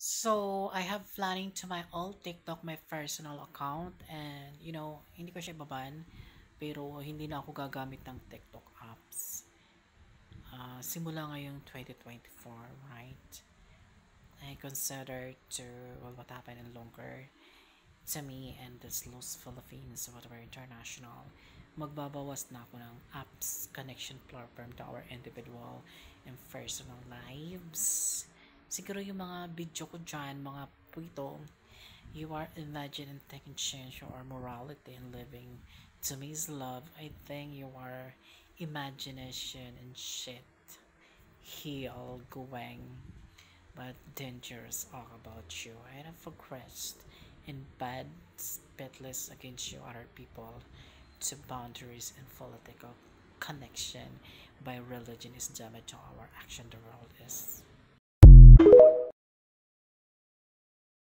So, I have planning to my old TikTok, my personal account, and hindi ko siya ibaban, pero hindi na ako gagamit ng TikTok apps. Simula ngayong 2024, right? I consider to, well, what happened in longer to me and this Los Philippines, whatever international, magbabawas na ako ng apps connection platform to our individual and personal lives. Siguro yung mga video ko dyan, mga pwito, you are imagining taking change your morality and living to me is love. I think you are imagination and shit. Heal going but dangerous all about you. I have progressed in bad spitless against you other people to boundaries and political connection by religion is damage to our action the world is